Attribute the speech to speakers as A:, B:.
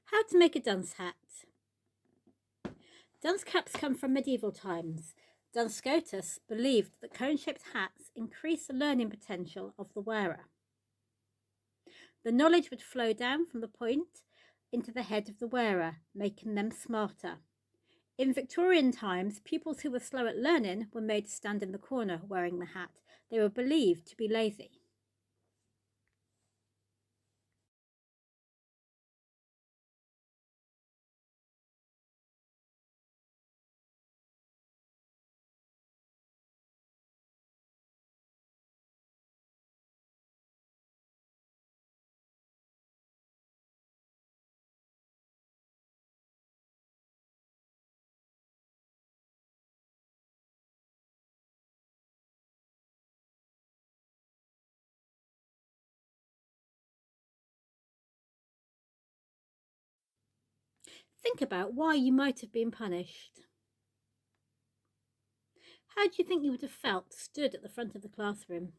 A: How to make a dunce hat. Dunce caps come from medieval times. Duns Scotus believed that cone-shaped hats increase the learning potential of the wearer. The knowledge would flow down from the point into the head of the wearer, making them smarter. In Victorian times, pupils who were slow at learning were made to stand in the corner wearing the hat. They were believed to be lazy. Think about why you might have been punished. How do you think you would have felt stood at the front of the classroom?